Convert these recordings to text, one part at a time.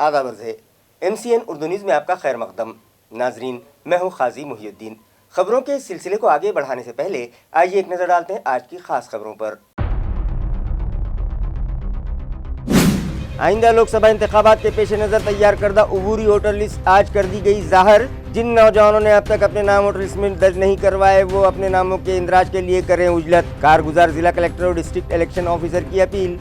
आदाब अर्ज़ है। MCN उर्दू न्यूज़ में आपका खैर मकदम। नाजरीन, मैं हूँ खाजी मुहियुद्दीन। खबरों के सिलसिले को आगे बढ़ाने से पहले आइए एक नज़र डालते हैं आज की खास खबरों पर। आइंदा लोकसभा इंतखाबात के पेश नज़र तैयार करदा उबूरी वोटर लिस्ट आज कर दी गई ज़ाहिर। जिन नौजवानों ने अब तक अपने नाम वोटर लिस्ट में दर्ज नहीं करवाए वो अपने नामों के इंदराज के लिए करें उजलत। कारगुजार जिला कलेक्टर और डिस्ट्रिक्ट इलेक्शन ऑफिसर की अपील।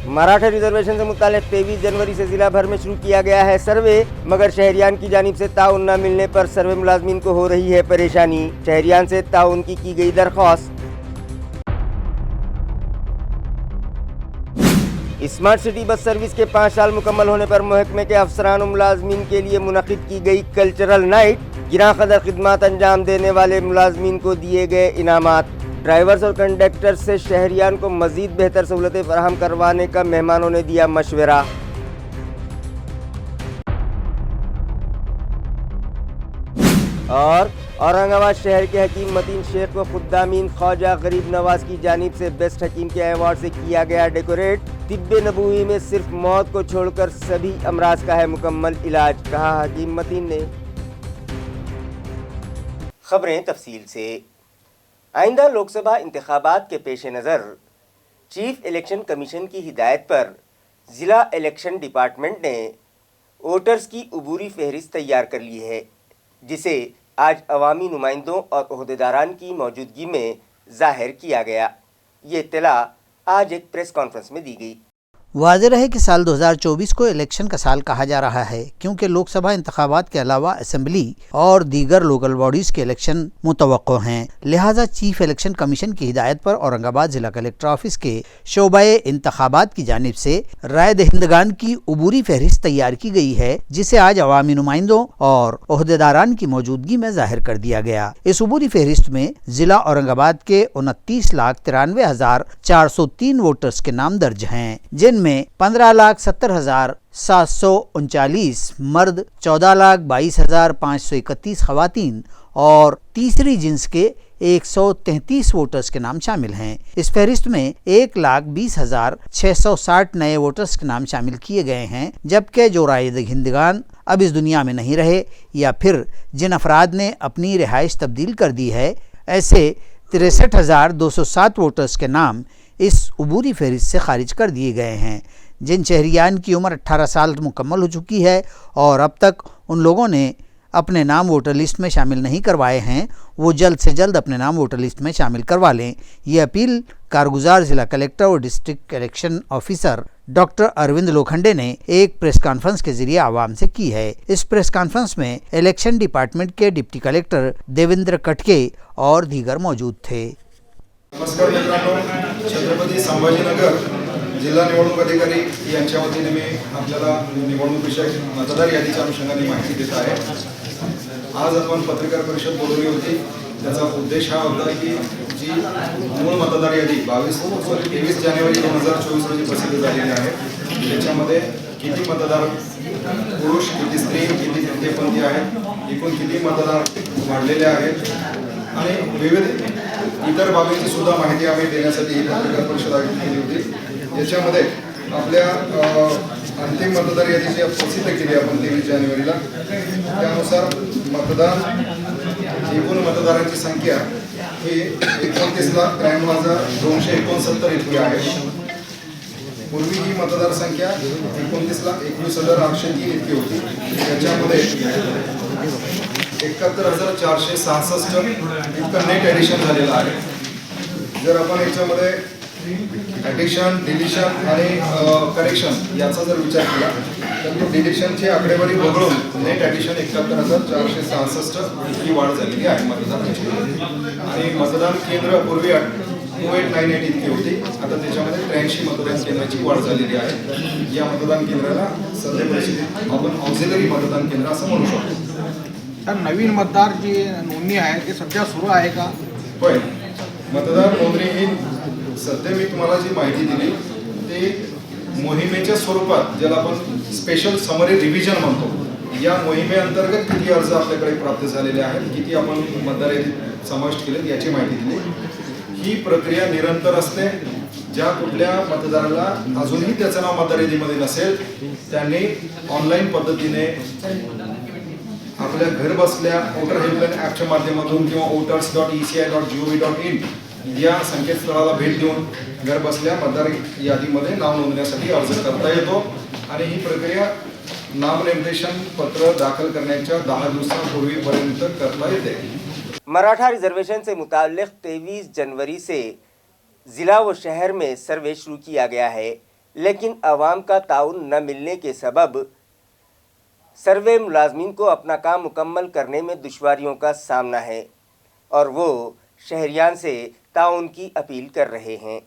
मराठा रिजर्वेशन से मुतालिक 23 जनवरी से जिला भर में शुरू किया गया है सर्वे, मगर शहरियान की जानिब से ताउन न मिलने पर सर्वे मुलाजमीन को हो रही है परेशानी। शहरियान से ताउन की गई दरख्वास्त। स्मार्ट सिटी बस सर्विस के 5 साल मुकम्मल होने पर महकमे के अफसरान और मुलाजमीन के लिए मुनक़िद की गई कल्चरल नाइट। गिरां क़दर खिदमात अंजाम देने वाले मुलाजमीन को दिए गए इनामात। ड्राइवर्स और कंडक्टर्स से शहरियान को मज़ीद बेहतर सहूलतें फराहम करवाने का मेहमानों ने दिया मशवरा। और औरंगाबाद शहर के हकीम मतीन शेख को खुद्दामीन ख्वाजा गरीब नवाज की जानिब से बेस्ट हकीम के अवार्ड से किया गया डेकोरेट। तिब्बे नबूवी में सिर्फ मौत को छोड़कर सभी अमराज का है मुकम्मल इलाज, कहा हकीम मतीन ने। खबरें तफसील से। आइंदा लोकसभा इंतखाबात के पेश नज़र चीफ इलेक्शन कमीशन की हिदायत पर ज़िला इलेक्शन डिपार्टमेंट ने वोटर्स की उबूरी फहरिस्त तैयार कर ली है, जिसे आज अवामी नुमाइंदों और ओहदेदारान की मौजूदगी में ज़ाहिर किया गया। ये इत्तला आज एक प्रेस कॉन्फ्रेंस में दी गई। वाज़ेह है कि साल 2024 को इलेक्शन का साल कहा जा रहा है, क्योंकि लोकसभा इंतखाबात के अलावा असेंबली और दीगर लोकल बॉडीज़ के इलेक्शन मुतवक्को हैं। लिहाजा चीफ इलेक्शन कमीशन की हिदायत पर औरंगाबाद जिला कलेक्टर ऑफिस के शोबाए इंतखाबात की जानिब से राय दहिंदगान की उबूरी फहरिस्त तैयार की गई है, जिसे आज अवामी नुमाइंदों और ओहदेदारान की मौजूदगी में जाहिर कर दिया गया। इस उबूरी फहरिस्त में जिला औरंगाबाद के 29,93,403 वोटर्स के नाम दर्ज हैं, जिनमें 15,70,739 मर्द, 14,22,531 खवातीन और तीसरी जिन्स के 133 वोटर्स के नाम शामिल हैं। इस फहरिस्त में 1,20,660 नए वोटर्स के नाम शामिल किए गए हैं, जबकि जो राय दहिंदगान अब इस दुनिया में नहीं रहे या फिर जिन अफराद ने अपनी रिहाइश तब्दील कर दी है, ऐसे 63,207 वोटर्स के नाम इस उबूरी फहरिस्त से खारिज कर दिए गए हैं। जिन शहरियान की उम्र 18 साल मुकम्मल हो चुकी है और अब तक उन लोगों ने अपने नाम वोटर लिस्ट में शामिल नहीं करवाए हैं, वो जल्द से जल्द अपने नाम वोटर लिस्ट में शामिल करवा लें। ये अपील कारगुजार जिला कलेक्टर और district election officer doctor Arvind Lokhande ने एक प्रेस कॉन्फ्रेंस के जरिए आवाम से की है। इस प्रेस कॉन्फ्रेंस में इलेक्शन डिपार्टमेंट के डिप्टी कलेक्टर देवेंद्र कटके और दीगर मौजूद थे। नमस्कार मित्रांनो, छत्रपती संभाजीनगर जिल्हा निवडणूक अधिकारी यांच्या वतीने मी आपल्याला निवडणुकीविषयक मतदार यादीच्या अनुषंगाने माहिती देत आहे। आज आपण पत्रकार परिषद बोलवली होती। त्याचा उद्देश हा होता की जी मूळ मतदार यादी 23 जानेवारी 2024 रोजी प्रसिद्ध झालेली आहे, त्याच्यामध्ये किती मतदार पुरुष, किती स्त्री, किती तृतीयपंथी आहेत, एकूण किती मतदार वाढलेले आहेत आणि विविध इतर बाबींची सुद्धा माहिती आम्ही देण्यासाठी ही पत्रकार परिषद आयोजित केली होती। याच्यामध्ये आपल्या अंतिम मतदार यादी जी प्रसिद्ध केली आपण 23 जानेवारीला, त्यानुसार मतदान एकूण मतदारांची संख्या ही 29,93,269 इतकी आहे। पूर्वी ही मतदार संख्या 29,21,803 इतकी होती। त्याच्यामध्ये 71,466 इतकं नेट ॲडिशन झालेलं आहे। जर आपण याच्यामध्ये ॲडिशन, डिलिशन आणि करेक्शन याचा जर विचार केला तर डिलिशनची आकडेवारी वगळून नेट ॲडिशन 71,466 ही वाढ झालेली आहे मतदानाची। आणि मतदान केंद्र पूर्वी 2898 इतकी होती, आता त्याच्यामध्ये 83 मतदान केंद्राची वाढ झालेली आहे। या मतदान केंद्राला सध्या परिस्थितीत आपण ऑक्झिलरी मतदान केंद्र असं म्हणू शकतो। तर नवीन मतदार जी नोंदणी आहे ते सध्या सुरू आहे का? होय, मतदार नोंदणी ही सध्या मी तुम्हाला जी माहिती दिली ते मोहिमेच्या स्वरूपात, ज्याला आपण स्पेशल समरी रिव्हिजन म्हणतो, या मोहिमेअंतर्गत किती अर्ज आपल्याकडे प्राप्त झालेले आहेत, किती आपण मतदार यादीत समाविष्ट केले याची माहिती दिली। ही प्रक्रिया निरंतर असते। ज्या कुठल्या मतदाराला अजूनही त्याचं नाव मतदार यादीमध्ये नसेल त्यांनी ऑनलाईन पद्धतीने आपल्या घर बसल्या वोटर हेल्पलाईन ॲपच्या माध्यमातून किंवा voters.eci.gov.in या संकेतस्थळाला भेट देऊन घर बसल्या मतदार यादीमध्ये नाव नोंदण्यासाठी अर्ज करता येतो आणि ही प्रक्रिया नामनिर्देशन पत्र दाखल करण्याच्या 10 दिवसांपूर्वीपर्यंत करता येते. मराठा रिजर्वेशन से मुताल्लिक़ 23 जनवरी से ज़िला व शहर में सर्वे शुरू किया गया है, लेकिन आवाम का ताउन न मिलने के सबब सर्वे मुलाजमीन को अपना काम मुकम्मल करने में दुश्वारियों का सामना है और वो शहरियान से ताउन की अपील कर रहे हैं.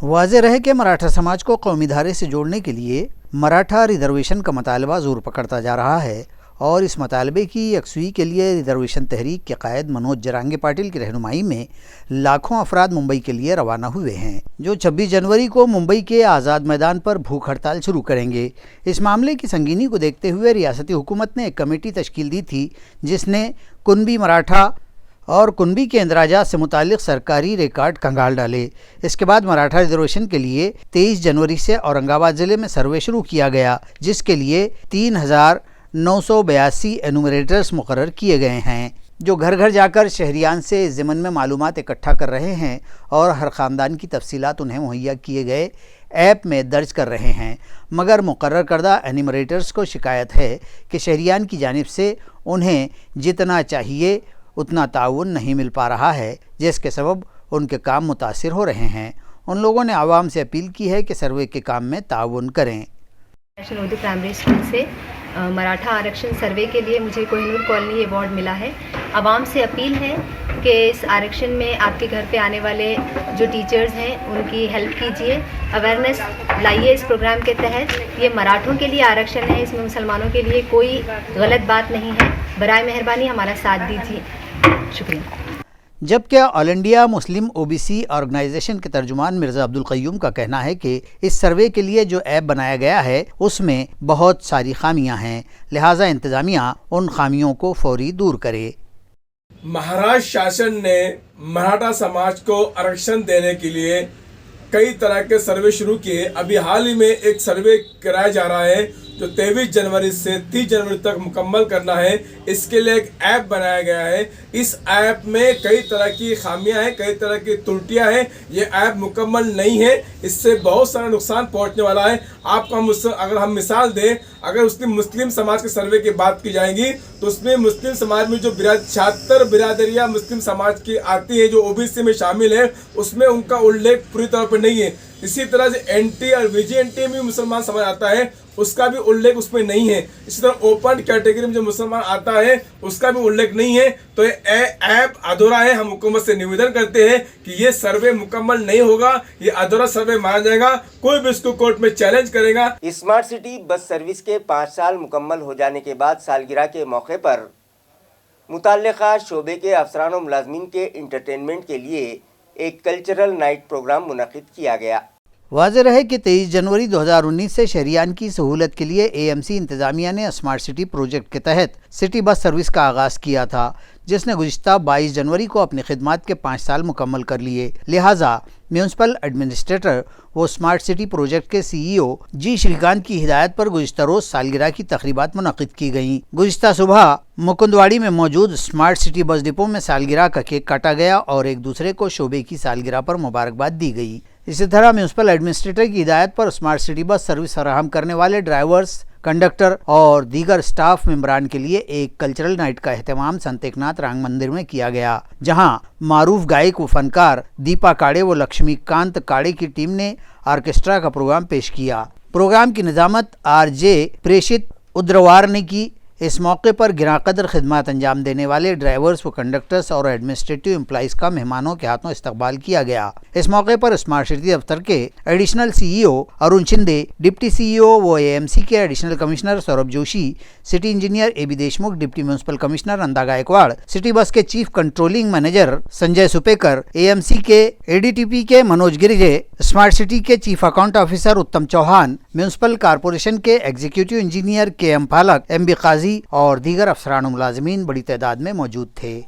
वाज़ेह रहे कि मराठा समाज को कौमी धारे से जोड़ने के लिए मराठा रिजर्वेशन का मतालबा ज़ोर पकड़ता जा रहा है और इस मतालबे की यकसुई के लिए रिजर्वेशन तहरीक के कायद मनोज जरांगे पाटिल की रहनुमाई में लाखों अफराद मुंबई के लिए रवाना हुए हैं, जो 26 जनवरी को मुंबई के आज़ाद मैदान पर भूख हड़ताल शुरू करेंगे. इस मामले की संगीनी को देखते हुए रियासती हुकूमत ने एक कमेटी तश्कील दी थी जिसने कुनबी मराठा और कुनबी के इंदराजात से मुतालिक सरकारी रिकॉर्ड कंगाल डाले. इसके बाद मराठा रिजर्वेशन के लिए 23 जनवरी से औरंगाबाद ज़िले में सर्वे शुरू किया गया, जिसके लिए 3,982 एनुमरेटर्स मुकर्रर किए गए हैं, जो घर घर जाकर शहरियान से इस ज़िमन में मालूमात इकट्ठा कर रहे हैं और हर ख़ानदान की तफसीलात उन्हें मुहैया किए गए ऐप में दर्ज कर रहे हैं. मगर मुकर्रर करदा एनुमरेटर्स को शिकायत है कि शहरियान की जानिब से उन्हें जितना चाहिए उतना ताउन नहीं मिल पा रहा है, जिसके सबब उनके काम मुतासिर हो रहे हैं. उन लोगों ने आवाम से अपील की है कि सर्वे के काम में ताउन करें. उर्दू प्राइमरी स्कूल से मराठा आरक्षण सर्वे के लिए मुझे कोहिनूर कॉलोनी अवार्ड मिला है. आवाम से अपील है कि इस आरक्षण में आपके घर पे आने वाले जो टीचर्स हैं उनकी हेल्प कीजिए, अवेयरनेस लाइए इस प्रोग्राम के तहत. ये मराठों के लिए आरक्षण है, इसमें मुसलमानों के लिए कोई गलत बात नहीं है. बराए मेहरबानी हमारा साथ दीजिए. शुक्रिया. जबकि all India Muslim OBC organisation के तर्जुमान मिर्ज़ा अब्दुल क़य्यूम का कहना है कि इस सर्वे के लिए जो ऐप बनाया गया है उसमें बहुत सारी खामियां हैं, लिहाजा इंतज़ामिया उन खामियों को फौरी दूर करे. महाराष्ट्र शासन ने मराठा समाज को आरक्षण देने के लिए कई तरह के सर्वे शुरू किए. अभी हाल ही में एक सर्वे कराया जा रहा है जो 23 जनवरी से 30 जनवरी तक मुकम्मल करना है. इसके लिए एक ऐप बनाया गया है. इस ऐप में कई तरह की खामियां हैं, कई तरह की त्रुटियां हैं. ये ऐप मुकम्मल नहीं है, इससे बहुत सारा नुकसान पहुंचने वाला है. आपको अगर हम मिसाल दें, अगर उसकी मुस्लिम समाज के सर्वे की बात की जाएगी तो उसमें मुस्लिम समाज में जो 76 बिरादरियाँ मुस्लिम समाज की आती है जो ओबीसी में शामिल है, उसमें उनका उल्लेख पूरी तौर पर नहीं है. इसी तरह से एनटी और VGNT में मुसलमान समाज आता है, उसका भी उल्लेख उसमें नहीं है. इसी तरह ओपन कैटेगरी में जो मुसलमान आता है उसका भी उल्लेख नहीं है. तो ये ऐप अधूरा है. हम हुकूमत से निवेदन करते हैं कि ये सर्वे मुकम्मल नहीं होगा, ये अधूरा सर्वे माना जाएगा. कोई भी इसको कोर्ट में चैलेंज करेगा. स्मार्ट सिटी बस सर्विस के 5 साल मुकम्मल हो जाने के बाद सालगिरह के मौके पर मुतल्लिका शोबे के अफसरान व मुलाजमीन के इंटरटेनमेंट के लिए एक कल्चरल नाइट प्रोग्राम मुनक़िद किया गया. वाज़ेह रहे कि 23 जनवरी 2019 से शहरियान की सहूलत के लिए AMC इंतज़ामिया ने स्मार्ट सिटी प्रोजेक्ट के तहत सिटी बस सर्विस का आगाज़ किया था, जिसने गुज़िश्ता 22 जनवरी को अपनी खिदमत के 5 साल मुकम्मल कर लिए. लिहाजा म्यूनसिपल एडमिनिस्ट्रेटर व स्मार्ट सिटी प्रोजेक्ट के CEO जी श्रीकांत की हिदायत पर गुज़िश्ता रोज़ सालगिरह की तकरीबात मुनक़िद की गईं. गुज़िश्ता सुबह मुकुंदवाड़ी में मौजूद स्मार्ट सिटी बस डिपो में सालगिरह का केक काटा गया और एक दूसरे को शोबे की सालगिरह पर मुबारकबाद दी गई. इसी तरह म्यूनसिपल एडमिनिस्ट्रेटर की हिदायत पर स्मार्ट सिटी बस सर्विस फराहम करने वाले ड्राइवर्स, कंडक्टर और दीगर स्टाफ मेंबरान के लिए एक कल्चरल नाइट का एहतमाम संत एकनाथ रांग मंदिर में किया गया, जहां मारूफ गायक व फनकार दीपा काड़े व लक्ष्मीकांत काड़े की टीम ने ऑर्केस्ट्रा का प्रोग्राम पेश किया. प्रोग्राम की निजामत RJ प्रेषित उद्रवार ने की. इस मौके पर गिराकदर खिदमत अंजाम देने वाले ड्राइवर्स व कंडक्टर्स और एडमिनिस्ट्रेटिव एम्प्लॉइज़ का मेहमानों के हाथों इस्तकबाल किया गया. इस मौके पर स्मार्ट सिटी दफ्तर के additional CEO Arun Shinde, deputy CEO व AMC के additional commissioner Saurabh Joshi, city engineer AB Deshmukh, deputy municipal commissioner Nanda Gaikwad, city bus के chief controlling manager Sanjay Supekar, AMC के ADTP के मनोज गिरिजे, स्मार्ट सिटी के chief account officer Uttam Chauhan, municipal corporation के executive engineer KM Palak, MB Kazi और दीगर अफसरान मुलाजिमीन बड़ी तादाद में मौजूद थे.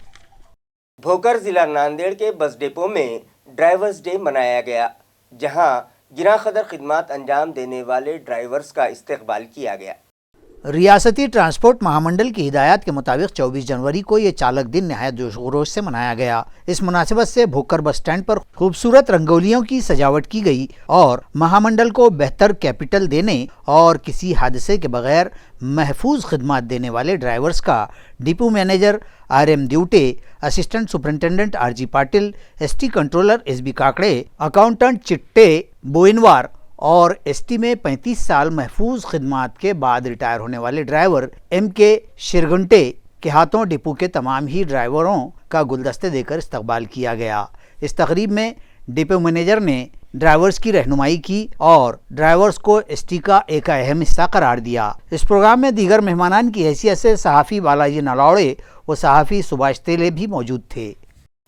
भोकर जिला नांदेड़ के बस डिपो में ड्राइवर्स डे मनाया गया. जहां गिरा खदर खिदमात अंजाम देने वाले ड्राइवर्स का इस्तकबाल किया गया। रियासती ट्रांसपोर्ट महामंडल की हिदायत के मुताबिक 24 जनवरी को ये चालक दिन नहायत जोश खरोश से मनाया गया। इस मुनासिबत से भोकर बस स्टैंड पर खूबसूरत रंगोलियों की सजावट की गई और महामंडल को बेहतर कैपिटल देने और किसी हादसे के बगैर महफूज खिदमत देने वाले ड्राइवर्स का depot manager RM Dyute, assistant superintendent RG Patil, ST controller SB Kakade, accountant Chitte Boinwar और ST में 35 साल महफूज खिदमत के बाद रिटायर होने वाले ड्राइवर MK शिरगुंटे के हाथों डिपो के तमाम ही ड्राइवरों का गुलदस्ते देकर इस्तकबाल किया गया। इस तकरीब में डिपो मैनेजर ने ड्राइवर्स की रहनुमाई की और ड्राइवर्स को ST का एक अहम हिस्सा करार दिया। इस प्रोग्राम में दीगर मेहमानान की हैसियत से सहाफ़ी बालाजी नलौड़े व सहाफ़ी सुभाष तेले भी मौजूद थे।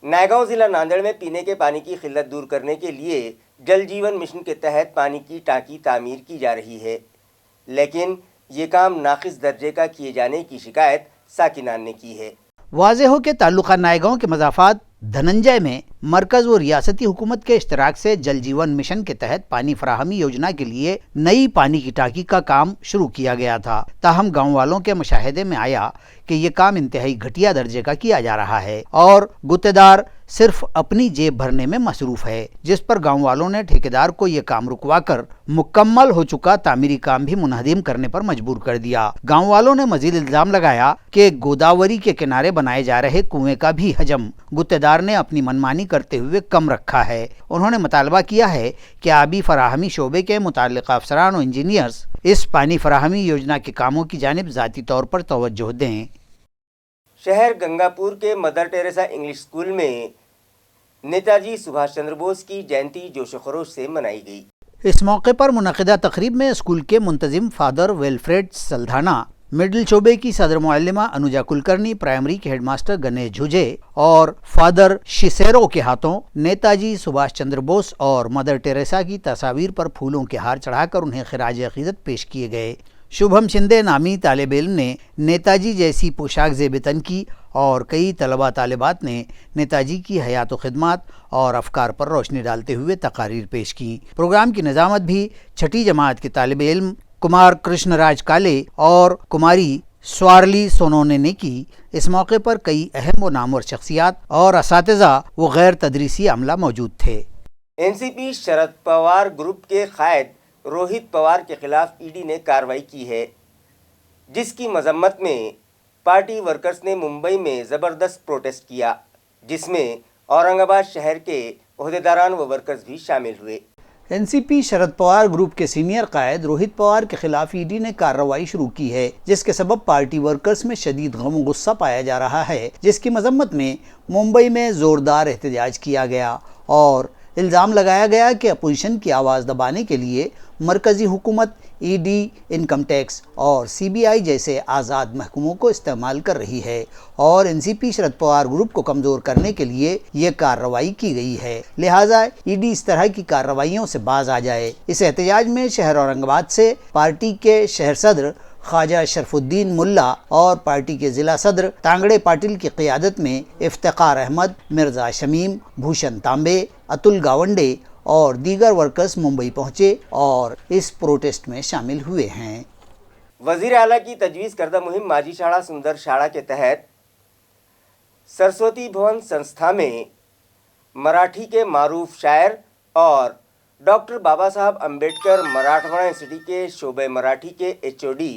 नायगांव जिला नांदेड़ में पीने के पानी की किल्लत दूर करने के लिए जल जीवन मिशन के तहत पानी की टांकी तामीर की जा रही है, लेकिन ये काम नाक़िस दर्जे का किए जाने की शिकायत साकिनान ने की है। वाज़ेह हो के ताल्लुका नायगांव के मज़ाफ़ात धनंजय में मरकज़ व रियासती हुकूमत के इश्तराक से जल जीवन मिशन के तहत पानी फराहमी योजना के लिए नई पानी की टांकी का काम शुरू किया गया था। ताहम गाँव वालों के मुशाहिदे में आया कि ये काम इंतहाई घटिया दर्जे का किया जा रहा है और गुत्तेदार सिर्फ अपनी जेब भरने में मसरूफ है, जिस पर गाँव वालों ने ठेकेदार को ये काम रुकवाकर मुकम्मल हो चुका तामीरी काम भी मुनहदिम करने पर मजबूर कर दिया। गाँव वालों ने मजीद इल्जाम लगाया कि गोदावरी के किनारे बनाए जा रहे कुएं का भी हजम गुत्तेदार ने अपनी मनमानी करते हुए कम रखा है। उन्होंने मुतालबा किया है कि आबी फराहमी शोबे के मुताल्लिक़ अफसरान और इंजीनियर्स इस पानी फराहमी योजना के कामों की जानिब ज़ाती तौर पर तवज्जो दें। शहर गंगापुर के मदर टेरेसा इंग्लिश स्कूल में नेताजी सुभाष चंद्र बोस की जयंती जोश खरोश से मनाई गई। इस मौके पर मुनक़िदा तकरीब में स्कूल के मुंतजिम फादर वेलफ्रेड सल्धाना, मिडिल शोबे की सदर मुअल्लिमा अनुजा कुलकर्णी, प्राइमरी के हेडमास्टर गणेश झुझे और फादर शिसेरो के हाथों नेताजी सुभाष चंद्र बोस और मदर टेरेसा की तस्वीर पर फूलों के हार चढ़ाकर उन्हें खिराज अक़ीदत पेश किए गए। शुभम शिंदे नामी तालिब इल्म ने नेताजी जैसी पोशाक ज़ेब-ए-तन की और कई तलबा तालिबात ने नेताजी की हयात व खिदमत और अफकार पर रोशनी डालते हुए तकारीर पेश की। प्रोग्राम की निज़ामत भी छठी जमात के तालिब इल्म कुमार कृष्णराज काले और कुमारी स्वारली सोनोने ने की। इस मौके पर कई अहम व नामवर शख्सियात और असातिज़ा व गैर तदरीसी अमला मौजूद थे। NCP शरद पवार ग्रुप के कायद रोहित पवार के खिलाफ ED ने कार्रवाई की है, जिसकी मजम्मत में पार्टी वर्कर्स ने मुंबई में ज़बरदस्त प्रोटेस्ट किया, जिसमें औरंगाबाद शहर के ओहदेदारान व वर्कर्स भी शामिल हुए। NCP शरद पवार ग्रुप के सीनियर कायद रोहित पवार के खिलाफ ED ने कार्रवाई शुरू की है, जिसके सबब पार्टी वर्कर्स में शदीद गम गुस्सा पाया जा रहा है, जिसकी मजम्मत में मुंबई में ज़ोरदार एहतजाज किया गया और इल्ज़ाम लगाया गया कि अपोजिशन की आवाज़ दबाने के लिए मरकज़ी हुकूमत ED, इनकम टैक्स और CBI जैसे आज़ाद महकमों को इस्तेमाल कर रही है और NCP शरद पवार ग्रुप को कमज़ोर करने के लिए ये कार्रवाई की गई है। लिहाजा ED इस तरह की कार्रवाइयों से बाज आ जाए। इस एहतजाज में शहर औरंगाबाद से पार्टी के शहर सदर ख्वाजा शरफुद्दीन मुल्ला और पार्टी के ज़िला सदर तांगड़े पाटिल की क़ियादत में इफ्तिकार अहमद, मिर्ज़ा शमीम, भूषण तांबे, अतुल गावंडे और दीगर वर्कर्स मुंबई पहुंचे और इस प्रोटेस्ट में शामिल हुए हैं। वज़ीर आला की तजवीज़ करदा मुहिम माजी शाड़ा सुंदर शाड़ा के तहत सरस्वती भवन संस्था में मराठी के मारूफ शायर और डॉक्टर बाबा साहब अम्बेडकर मराठवाड़ा यूनिवर्सिटी के शोबे मराठी के HOD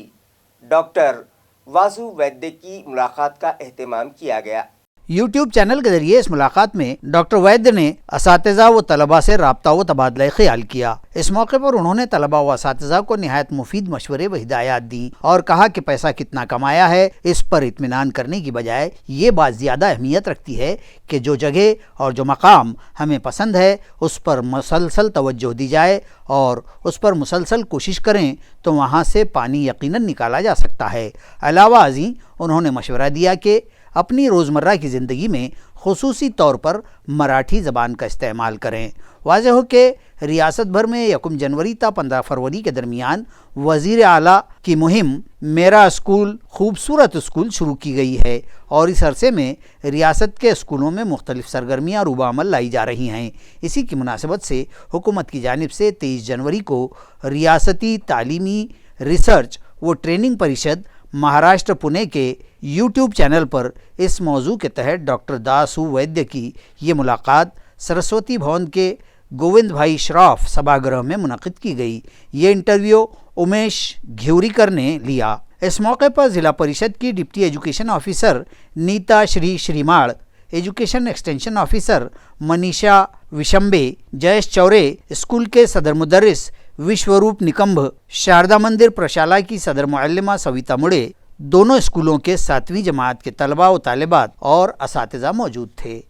डॉक्टर वासु वैद्य की मुलाकात का एहतमाम किया गया। यूट्यूब चैनल के जरिए इस मुलाकात में डॉक्टर वैद्य ने असातिज़ा व तलबा से राब्ता व तबादला ख्याल किया। इस मौके पर उन्होंने तलबा व असातिज़ा को निहायत मुफीद मशवरे व हिदायत दी और कहा कि पैसा कितना कमाया है इस पर इत्मीनान करने की बजाय ये बात ज़्यादा अहमियत रखती है कि जो जगह और जो मकाम हमें पसंद है उस पर मुसलसल तवज्जो दी जाए और उस पर मुसलसल कोशिश करें तो वहाँ से पानी यकीनन निकाला जा सकता है। अलावा अज़ीं उन्होंने मशवरा दिया कि अपनी रोज़मर्रा की ज़िंदगी में खुसूसी तौर पर मराठी ज़बान का इस्तेमाल करें। वाज़ेह हो कि रियासत भर में 1 जनवरी ta 15 फरवरी के दरमियान वज़ीर आला की मुहिम मेरा स्कूल खूबसूरत स्कूल शुरू की गई है और इस अरसे में रियासत के स्कूलों में मुख्तलिफ सरगर्मियाँ रूबामल लाई जा रही हैं। इसी की मुनासिबत से हुकूमत की जानिब से 23 जनवरी को रियासती तालीमी रिसर्च व ट्रेनिंग परिषद महाराष्ट्र पुणे के यूट्यूब चैनल पर इस मौजू के तहत डॉक्टर दासू वैद्य की ये मुलाकात सरस्वती भवन के गोविंद भाई श्रॉफ सभागृह में मुनक़िद की गई। ये इंटरव्यू उमेश घिवरीकर ने लिया। इस मौके पर ज़िला परिषद की deputy education officer Nita Shrimad, education extension officer Manisha Vishambe, Jayesh Chaure, school के सदर मुदर्रिस विश्वरूप निकंभ, शारदा मंदिर प्रशाला की सदर मुअल्लिमा सविता मुड़े, दोनों स्कूलों के 7वीं जमात के तलबा व तालिबात और असातिज़ा मौजूद थे।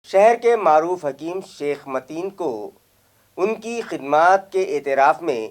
शहर के मारूफ हकीम शेख मतीन को उनकी खिदमात के एतराफ़ में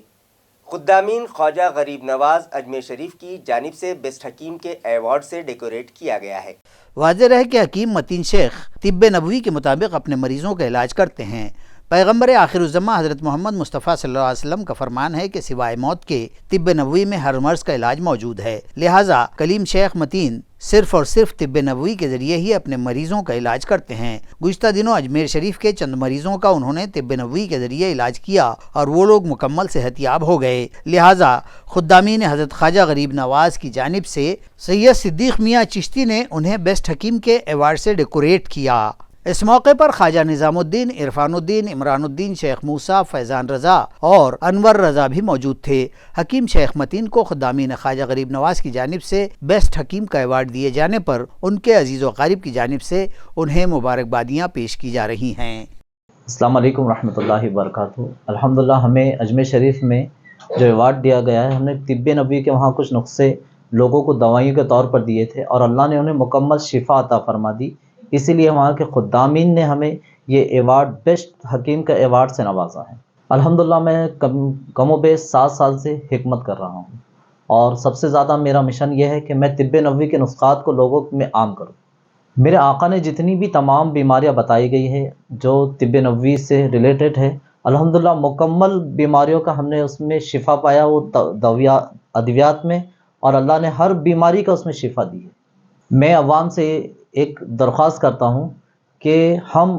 खुद्दामीन ख्वाजा गरीब नवाज अजमेर शरीफ की जानिब से बेस्ट हकीम के एवॉर्ड से डेकोरेट किया गया है। वाज़ेह रहे कि हकीम मतीन शेख तिब्ब नबवी के मुताबिक अपने मरीज़ों का इलाज करते हैं। पैगम्बर आखिरुज़्ज़मा हज़रत मोहम्मद मुस्तफ़ा सल्लल्लाहु अलैहि वसल्लम का फरमान है कि सिवाय मौत के तिब्ब नबवी में हर मर्ज़ का इलाज मौजूद है। लिहाजा कलीम शेख मतीन सिर्फ़ और सिर्फ तिब्ब नबवी के ज़रिए ही अपने मरीज़ों का इलाज करते हैं। गुज़िश्ता दिनों अजमेर शरीफ के चंद मरीज़ों का उन्होंने तिब्ब नबवी के ज़रिए इलाज किया और वो लोग मुकम्मल सेहतियाब हो गए। लिहाजा खुद्दामीन हज़रत ख्वाजा गरीब नवाज़ की जानिब से सैयद सिद्दीक़ मियाँ चिश्ती ने उन्हें बेस्ट हकीम के एवार्ड से डेकोरेट किया। इस मौके पर ख्वाजा निज़ामुद्दीन, इरफानुद्दीन, इमरानुद्दीन, शेख मूसा, फैज़ान रज़ा और अनवर रज़ा भी मौजूद थे। हकीम शेख मतीन को खुद्दामीन ख्वाजा गरीब नवाज़ की जानिब से बेस्ट हकीम का एवार्ड दिए जाने पर उनके अजीज़ व क़रीब की जानिब से उन्हें मुबारकबादियाँ पेश की जा रही हैं। अस्सलाम वालेकुम रहमतुल्लाहि व बरकातुहू। अल्हम्दुलिल्लाह हमें अजमेर शरीफ में जो एवार्ड दिया गया है, हमने तिब्ब नबवी के वहाँ कुछ नुस्खे लोगों को दवाइयों के तौर पर दिए थे और अल्लाह ने उन्हें मुकम्मल शिफा अता फरमा दी। इसीलिए वहाँ के खुद्दामीन ने हमें ये एवार्ड बेस्ट हकीम का एवार्ड से नवाजा है। अल्हम्दुलिल्लाह मैं कमो बेश 7 साल से हिकमत कर रहा हूँ और सबसे ज़्यादा मेरा मिशन ये है कि मैं तिब्ब नबवी के नुस्खात को लोगों में आम करूँ। मेरे आका ने जितनी भी तमाम बीमारियाँ बताई गई है जो तिब्ब नबवी से रिलेटेड है, अल्हम्दुलिल्लाह मुकम्मल बीमारियों का हमने उसमें शिफा पाया वो अद्वियात में, और अल्लाह ने हर बीमारी का उसमें शिफा दी है। मैं अवाम से एक दरख्वास्त करता हूँ कि हम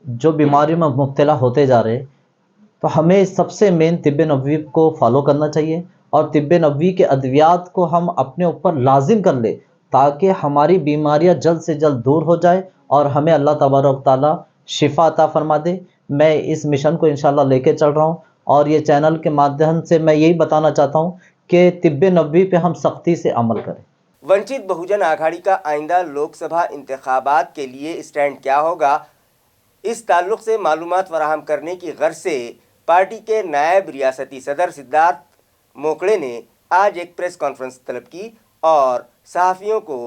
जो बीमारी में मुब्तला होते जा रहे, तो हमें सबसे मेन तिब्ब नबवी को फॉलो करना चाहिए और तिब्ब नबवी के अद्वियात को हम अपने ऊपर लाजिम कर ले ताकि हमारी बीमारियां जल्द से जल्द दूर हो जाए और हमें अल्लाह तबारक ताला शिफा अता फरमा दे। मैं इस मिशन को इंशाल्लाह लेके चल रहा हूँ और ये चैनल के माध्यम से मैं यही बताना चाहता हूँ कि तिब्ब नबवी पे हम सख्ती से अमल करें। वंचित बहुजन आघाड़ी का आइंदा लोकसभा इंतखाबात के लिए स्टैंड क्या होगा, इस ताल्लुक़ से मालूमात फराहम करने की गर्ज से पार्टी के नायब रियासती सदर सिद्धार्थ मोकड़े ने आज एक प्रेस कॉन्फ्रेंस तलब की और सहाफ़ियों को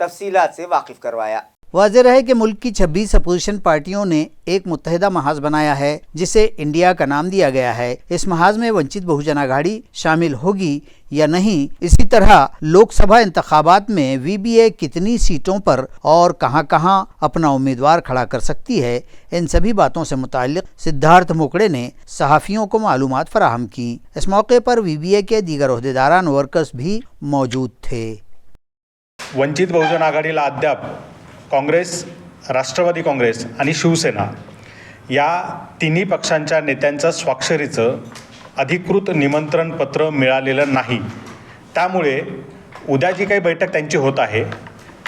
तफसीलात से वाकिफ़ करवाया। वाज़ेह है कि मुल्क की 26 अपोजिशन पार्टियों ने एक मुत्तहिदा महाज बनाया है जिसे इंडिया का नाम दिया गया है। इस महाज में वंचित बहुजन आघाड़ी शामिल होगी या नहीं, इसी तरह लोकसभा इंतखाबात में वीबीए कितनी सीटों पर और कहां-कहां अपना उम्मीदवार खड़ा कर सकती है, इन सभी बातों से मुताल्लिक़ सिद्धार्थ मोकड़े ने सहाफ़ियों को मालूमात फराहम की। इस मौके पर वीबीए के दीगर ओहदेदारान वर्कर्स भी मौजूद थे। वंचित बहुजन आघाडीला अद्याप काँग्रेस, राष्ट्रवादी काँग्रेस आणि शिवसेना या तिन्ही पक्षांच्या नेत्यांचं स्वाक्षरीचं अधिकृत निमंत्रण पत्र मिळालेलं नाही। त्यामुळे उद्या जी काही बैठक त्यांची होत आहे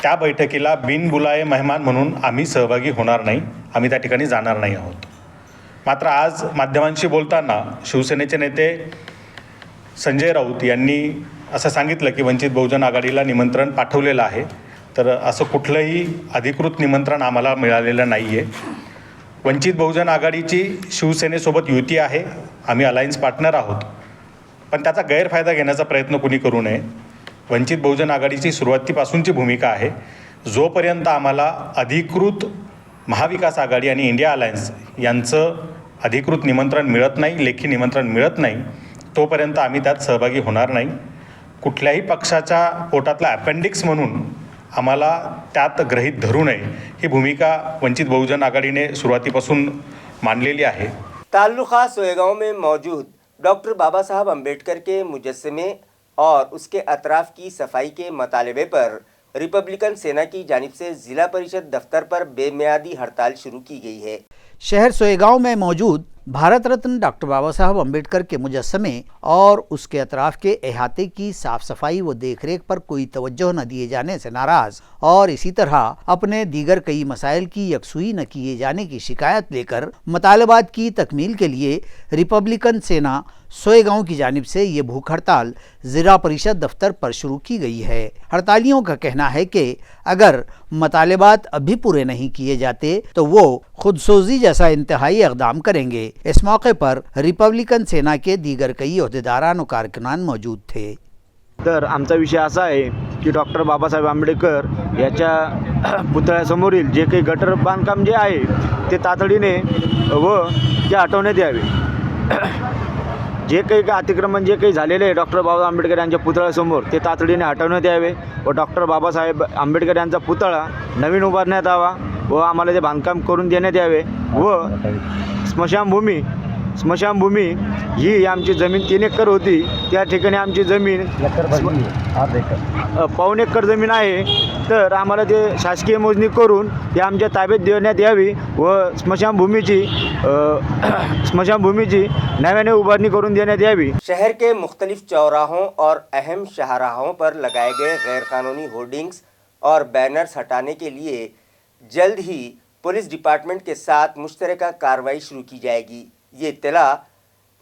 त्या बैठकीला बिनबुलाए मेहमान म्हणून आम्ही सहभागी होणार नाही, आम्ही त्या ठिकाणी जाणार नाही आहोत। मात्र आज माध्यमांशी बोलताना शिवसेनेचे नेते संजय राऊत यांनी असं सांगितलं की वंचित बहुजन आघाडीला निमंत्रण पाठवलेलं आहे, तर असं कुठलंही अधिकृत निमंत्रण आम्हाला मिळालेलं नाही आहे। वंचित बहुजन आघाडीची शिवसेनेसोबत युती आहे, आम्ही अलायन्स पार्टनर आहोत, पण त्याचा गैरफायदा घेण्याचा प्रयत्न कुणी करू नये। वंचित बहुजन आघाडीची सुरुवातीपासूनची भूमिका आहे, जोपर्यंत आम्हाला अधिकृत महाविकास आघाडी आणि इंडिया अलायन्स यांचं अधिकृत निमंत्रण मिळत नाही, लेखी निमंत्रण मिळत नाही, तोपर्यंत आम्ही त्यात सहभागी होणार नाही। कुठल्याही पक्षाच्या पोटातला अपेंडिक्स म्हणून आम्हाला त्यात गृहीत धरू नये ही भूमिका वंचित बहुजन आघाडीने सुरुवातीपासून मानलेली आहे। ताल्लुका सोएगांव में मौजूद डॉक्टर बाबा साहब अम्बेडकर के मुजस्समे और उसके अतराफ की सफाई के मतालबे पर रिपब्लिकन सेना की जानिब से जिला परिषद दफ्तर पर बेमियादी हड़ताल शुरू की गई है। शहर सोएगांव में मौजूद भारत रत्न डॉक्टर बाबा साहब अम्बेडकर के मुजस्समे और उसके अतराफ के अहाते की साफ सफाई व देखरेख पर कोई तवज्जो न दिए जाने से नाराज और इसी तरह अपने दीगर कई मसाइल की यकसुई न किए जाने की शिकायत लेकर मुतालबात की तकमील के लिए रिपब्लिकन सेना सोएगांव की जानिब से ये भूख हड़ताल ज़िला परिषद दफ्तर पर शुरू की गई है। हड़तालियों का कहना है कि अगर मुतालबात अभी पूरे नहीं किए जाते तो वो खुदसोजी जैसा इंतहाई इक़दाम करेंगे। इस मौके पर रिपब्लिकन सेना के दीगर कई अहदेदारान और कारकुनान मौजूद थे। तर आमचा विषय असा आहे की डॉक्टर बाबासाहेब आंबेडकर याच्या पुतळ्यासमोरील जे काही गटर बांधकाम जे आहे ते तातडीने व ते हटवण्यात यावे। जे काही अतिक्रमण जे काही झालेले आहे डॉक्टर बाबासाहेब आंबेडकर यांच्या पुतळ्यासमोर ते तातडीने हटवण्यात यावे व डॉक्टर बाबासाहेब आंबेडकर यांचा पुतळा नवीन उभारण्यात यावा व आम्हाला ते बांधकाम करून देण्यात यावे व स्मशानभूमी ही आमची जमीन 3 एकर होती, त्या ठिकाणी आमची जमीन पाऊण एकर जमीन आहे, तर आम्हाला ते शासकीय मोजणी करून ते आमच्या ताब्यात देण्यात यावी व स्मशानभूमीची नव्याने उभारणी करून देण्यात यावी। शहर के मुख्तलिफ चौराहों और अहम शाहराहों पर लगाए गए गैर कानूनी होर्डिंग्स और बैनर्स हटाने के लिए जल्द ही पुलिस डिपार्टमेंट के साथ मुश्तरका कार्रवाई शुरू की जाएगी। ये इत्तला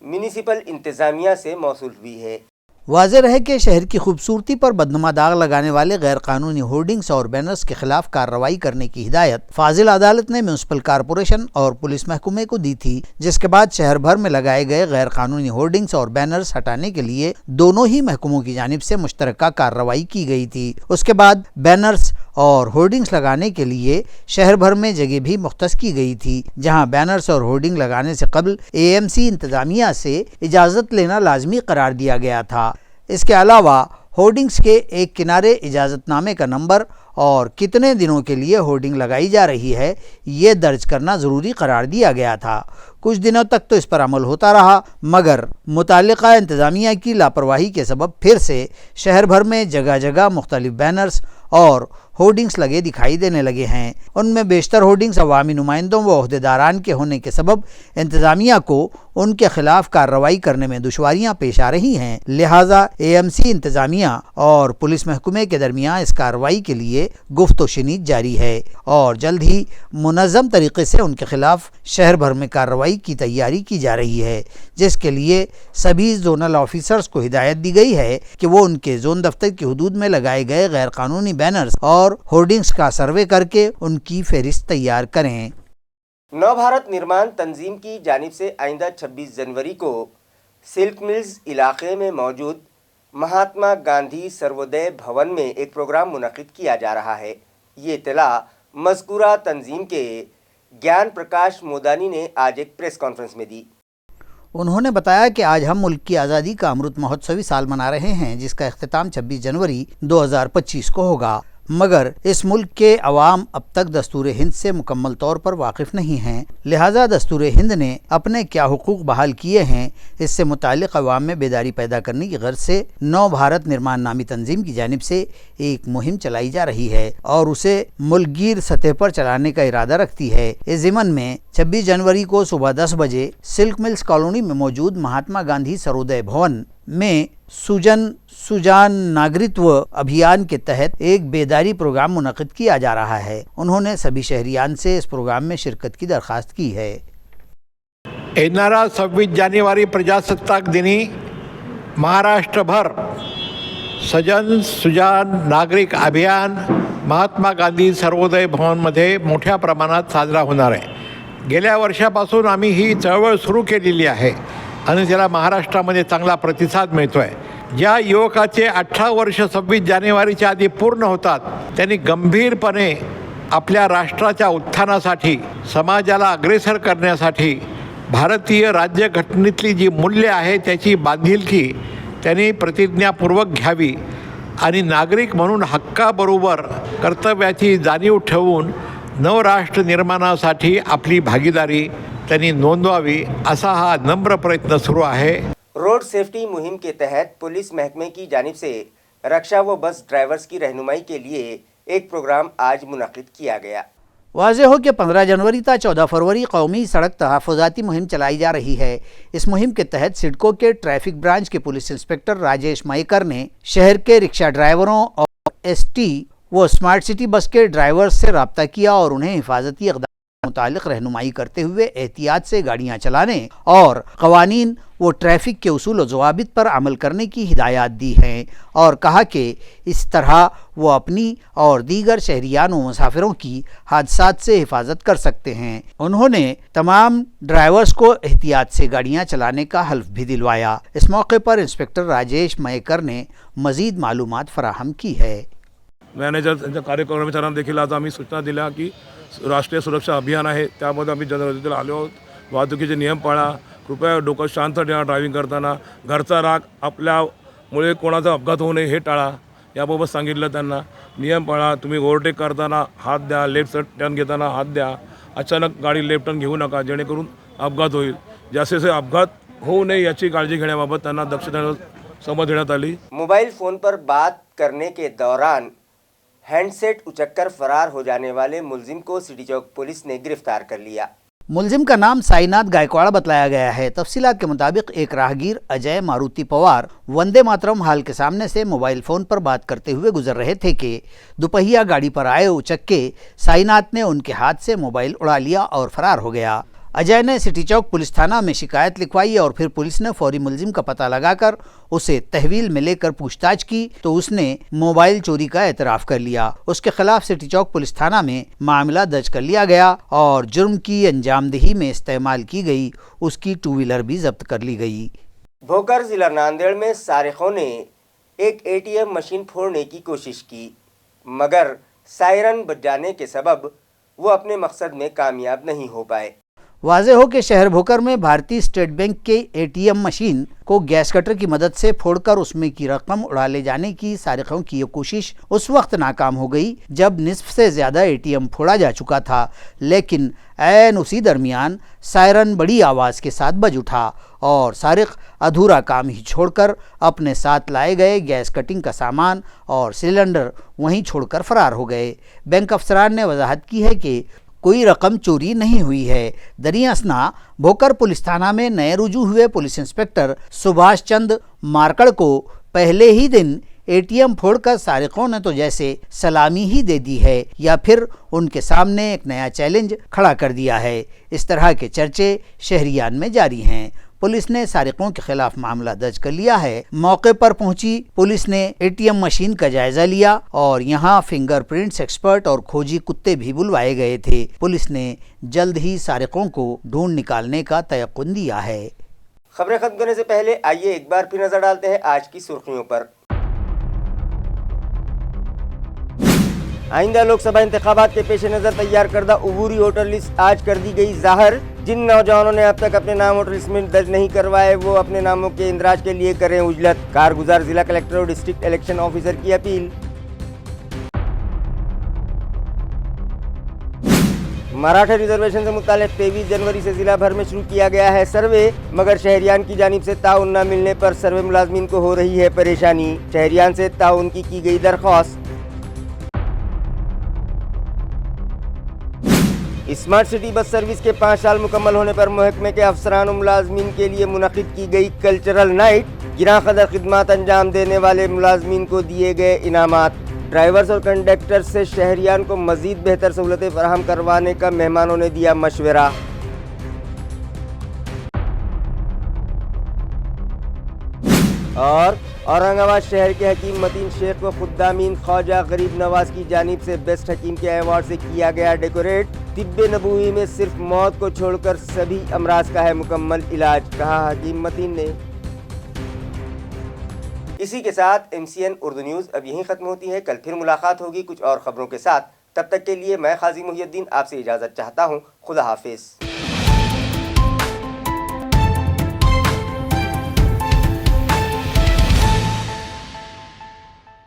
म्यूनिसिपल इंतज़ामिया से मौसूल हुई है। वाज़ेह रहे कि शहर की खूबसूरती पर बदनुमा दाग लगाने वाले गैर कानूनी होर्डिंग्स और बैनर्स के खिलाफ कार्रवाई करने की हिदायत फाजिल अदालत ने म्यूनसिपल कॉरपोरेशन और पुलिस महकमे को दी थी, जिसके बाद शहर भर में लगाए गए गैर कानूनी होर्डिंग्स और बैनर्स हटाने के लिए दोनों ही महकमों की जानिब से मुश्तरका कार्रवाई की गई थी। उसके बाद बैनर्स और होर्डिंग्स लगाने के लिए शहर भर में जगह भी मुख्तस की गई थी, जहां बैनर्स और होर्डिंग लगाने से कबल एएमसी इंतज़ामिया से इजाज़त लेना लाजमी करार दिया गया था। इसके अलावा होर्डिंग्स के एक किनारे इजाज़तनामे का नंबर और कितने दिनों के लिए होर्डिंग लगाई जा रही है ये दर्ज करना ज़रूरी करार दिया गया था। कुछ दिनों तक तो इस पर अमल होता रहा, मगर मुतालिका इंतज़ामिया की लापरवाही के सबब फिर से शहर भर में जगह जगह मुख्तलिफ बैनर्स और होर्डिंग्स लगे दिखाई देने लगे हैं। उनमें बेशतर होर्डिंग्स अवामी नुमाइंदों व अहदेदारान के होने के सबब इंतज़ामिया को उनके खिलाफ कार्रवाई करने में दुश्वारियां पेश आ रही हैं। लिहाजा एएमसी इंतज़ामिया और पुलिस महकमे के दरमियान इस कार्रवाई के लिए गुफ्त-ओ-शनीद जारी है और जल्द ही मुनज़्ज़म तरीके से उनके खिलाफ शहर भर में कार्रवाई की तैयारी की जा रही है, जिसके लिए सभी जोनल ऑफिसर्स को हिदायत दी गई है कि वो उनके जोन दफ्तर की हदूद में लगाए गए गैर कानूनी बैनर्स और होर्डिंग्स का सर्वे करके उनकी फहरिस्त तैयार करें। नव भारत निर्माण तंजीम की जानिब से आइंदा 26 जनवरी को सिल्क मिल्स इलाके में मौजूद महात्मा गांधी सर्वोदय भवन में एक प्रोग्राम मुनक़िद किया जा रहा है। ये इत्तला मज़कूरा तंजीम के ज्ञान प्रकाश मोदानी ने आज एक प्रेस कॉन्फ्रेंस में दी। उन्होंने बताया कि आज हम मुल्क की आज़ादी का अमृत महोत्सवी साल मना रहे हैं, जिसका इख्तिताम 26 जनवरी 2025 को होगा, मगर इस मुल्क के अवाम अब तक दस्तूर हिंद से मुकम्मल तौर पर वाकिफ़ नहीं हैं। लिहाजा दस्तूर हिंद ने अपने क्या हुकूक बहाल किए हैं, इससे मुतालिक अवाम में बेदारी पैदा करने की गर्ज से नव भारत निर्माण नामी तंजीम की जानिब से एक मुहिम चलाई जा रही है और उसे मुल्कगीर सतह पर चलाने का इरादा रखती है। इस ज़िमन में 26 जनवरी को सुबह 10 बजे सिल्क मिल्स कॉलोनी में मौजूद महात्मा गांधी सर्वोदय भवन में सुजान नागरिकत्व अभियान के तहत एक बेदारी प्रोग्राम मुनक़िद किया जा रहा है। उन्होंने सभी शहरियान से इस प्रोग्राम में शिरकत की दरख्वास्त की है। येणारा 26 जानेवारी प्रजासत्ताक दिनी महाराष्ट्रभर सुजान नागरिक अभियान महात्मा गांधी सर्वोदय भवनमध्ये मोठ्या प्रमाणात साजरा होणार आहे। गेल्या वर्षापासून आम्ही ही चळवळ सुरू केलेली आहे आणि त्याला महाराष्ट्रामध्ये चांगला प्रतिसाद मिळतो आहे। ज्या युवकाचे 18 वर्ष 26 जानेवारीच्या आधी पूर्ण होतात त्यांनी गंभीरपणे आपल्या राष्ट्राच्या उत्थानासाठी, समाजाला अग्रेसर करण्यासाठी भारतीय राज्यघटनेतली जी मूल्ये आहे त्याची बांधिलकी त्यांनी प्रतिज्ञापूर्वक घ्यावी आणि नागरिक म्हणून हक्काबरोबर कर्तव्याची जाणीव ठेवून नवराष्ट्र निर्माणासाठी आपली भागीदारी त्यांनी नोंदवावी असा हा नम्र प्रयत्न सुरू आहे. रोड सेफ्टी मुहिम के तहत पुलिस महकमे की जानिब से रक्षा व बस ड्राइवर्स की रहनुमाई के लिए एक प्रोग्राम आज मुनक़िद किया गया. वाज़ेह हो कि 15 जनवरी ता 14 फरवरी कौमी सड़क तहफ़्फ़ुज़ाती मुहिम चलाई जा रही है. इस मुहिम के तहत सिडको के ट्रैफिक ब्रांच के पुलिस इंस्पेक्टर राजेश मयेकर ने शहर के रिक्शा ड्राइवरों और एसटी व स्मार्ट सिटी बस के ड्राइवर्स से रब्ता किया और उन्हें हिफाजती इक़दाम के मुतालिक रहनुमाई करते हुए एहतियात से गाड़ियाँ चलाने और क़वानीन व ट्रैफिक के उसूल व ज़वाबित पर अमल करने की हिदायत दी हैं और कहा कि इस तरह वो अपनी और दीगर शहरियान व मुसाफिरों की हादसात से हिफाजत कर सकते हैं. उन्होंने तमाम ड्राइवर्स को एहतियात से गाड़ियाँ चलाने का हल्फ भी दिलवाया. इस मौके पर इंस्पेक्टर राजेश मयेकर ने मज़ीद मालूमात फराहम की है. मॅनेजर त्यांच्या कार्यकर्मचाऱ्यांना देखील आज आम्ही सूचना दिल्या की राष्ट्रीय सुरक्षा अभियान आहे, त्यामध्ये आम्ही जनजागृतीला आलो आहोत. वाहतुकीचे नियम पाळा, कृपया डोकं शांत ठेवा ड्रायव्हिंग करताना, घरचा राग आपल्यामुळे कोणाचा अपघात होऊ नये हे टाळा याबाबत सांगितलं त्यांना. नियम पाळा, तुम्ही ओव्हरटेक करताना हात द्या, लेफ्ट टर्न घेताना हात द्या, अचानक गाडी लेफ्ट टर्न घेऊ नका जेणेकरून अपघात होईल. जास्तीचे अपघात होऊ नये याची काळजी घेण्याबाबत त्यांना दक्षता समज देण्यात आली. मोबाइल फ़ोन पर बात करने के दौरान हैंडसेट उचक्कर फरार हो जाने वाले मुलजिम को सिटी चौक पुलिस ने गिरफ्तार कर लिया. मुलजिम का नाम साईनाथ गायकवाड़ बतलाया गया है. तफसीलात के मुताबिक एक राहगीर अजय मारुति पवार वंदे मातरम हाल के सामने से मोबाइल फ़ोन पर बात करते हुए गुजर रहे थे कि दुपहिया गाड़ी पर आए उचक्के साईनाथ ने उनके हाथ से मोबाइल उड़ा लिया और फरार हो गया. अजय ने सिटी चौक पुलिस थाना में शिकायत लिखवाई और फिर पुलिस ने फौरी मुलजिम का पता लगाकर उसे तहवील में लेकर पूछताछ की तो उसने मोबाइल चोरी का एतराफ़ कर लिया. उसके खिलाफ सिटी चौक पुलिस थाना में मामला दर्ज कर लिया गया और जुर्म की अंजामदही में इस्तेमाल की गई उसकी 2 व्हीलर भी जब्त कर ली गई. भोकर ज़िला नांदेड़ में सारिकों ने एक ATM मशीन फोड़ने की कोशिश की मगर सायरन बजाने के सबब वो अपने मकसद में कामयाब नहीं हो पाए. वाज़ेह हो कि शहर भोकर में भारतीय स्टेट बैंक के ATM मशीन को गैस कटर की मदद से फोड़कर उसमें की रकम उड़ा ले जाने की सारिकों की ये कोशिश उस वक्त नाकाम हो गई जब निस्फ से ज़्यादा ATM फोड़ा जा चुका था. लेकिन ऐन उसी दरमियान सायरन बड़ी आवाज़ के साथ बज उठा और सारिक अधूरा काम ही छोड़कर अपने साथ लाए गए गैस कटिंग का सामान और सिलेंडर वहीं छोड़कर फरार हो गए. बैंक अफसरान ने वजाहत की है कि कोई रकम चोरी नहीं हुई है. दरियासना भोकर पुलिस थाना में नए रुजू हुए पुलिस इंस्पेक्टर सुभाष चंद मारकड़ को पहले ही दिन ATM फोड़कर सारिकों ने तो जैसे सलामी ही दे दी है या फिर उनके सामने एक नया चैलेंज खड़ा कर दिया है. इस तरह के चर्चे शहरियान में जारी हैं. पुलिस ने सारिकों के खिलाफ मामला दर्ज कर लिया है. मौके पर पहुंची पुलिस ने ATM मशीन का जायजा लिया और यहां फिंगरप्रिंट्स एक्सपर्ट और खोजी कुत्ते भी बुलवाए गए थे. पुलिस ने जल्द ही सारिकों को ढूंढ निकालने का तयक़ुन दिया है. खबरें खत्म करने से पहले आइए एक बार फिर नजर डालते हैं आज की सुर्खियों पर. आइंदा लोकसभा इंतखाबात के पेश नज़र तैयार करदा उबूरी वोटर लिस्ट आज कर दी गई ज़ाहिर. जिन नौजवानों ने अब तक अपने नाम वोटर लिस्ट में दर्ज नहीं करवाए वो अपने नामों के इंदराज के लिए करें उजलत. कारगुजार जिला कलेक्टर और डिस्ट्रिक्ट इलेक्शन ऑफिसर की अपील. मराठा रिजर्वेशन से मुतालिक 23 जनवरी से जिला भर में शुरू किया गया है सर्वे मगर शहरियान की जानिब से ताउन न मिलने पर सर्वे मुलाजमीन को हो रही है परेशानी. शहरियान से ताउन की गई दरख्वास्त. स्मार्ट सिटी बस सर्विस के 5 साल मुकम्मल होने पर महकमे के अफसरान और मुलाजमीन के लिए मुनक़िद की गई कल्चरल नाइट. गिरां क़दर खिदमात अंजाम देने वाले मुलाजमीन को दिए गए इनामात. ड्राइवर्स और कंडक्टर्स से शहरियान को मज़ीद बेहतर सहूलतें फराहम करवाने का मेहमानों ने दिया मशवरा. और औरंगाबाद शहर के हकीम मतीन शेख व खुद्दामीन ख्वाजा गरीब नवाज की जानिब से बेस्ट हकीम के अवार्ड से किया गया डेकोरेट. तिब्बे नबूवी में सिर्फ मौत को छोड़कर सभी अमराज का है मुकम्मल इलाज, कहा हकीम मतीन ने. इसी के साथ MCN उर्दू न्यूज़ अब यहीं ख़त्म होती है. कल फिर मुलाकात होगी कुछ और ख़बरों के साथ. तब तक के लिए मैं खाजी मुहियुद्दीन आपसे इजाज़त चाहता हूँ. खुदा हाफिज़.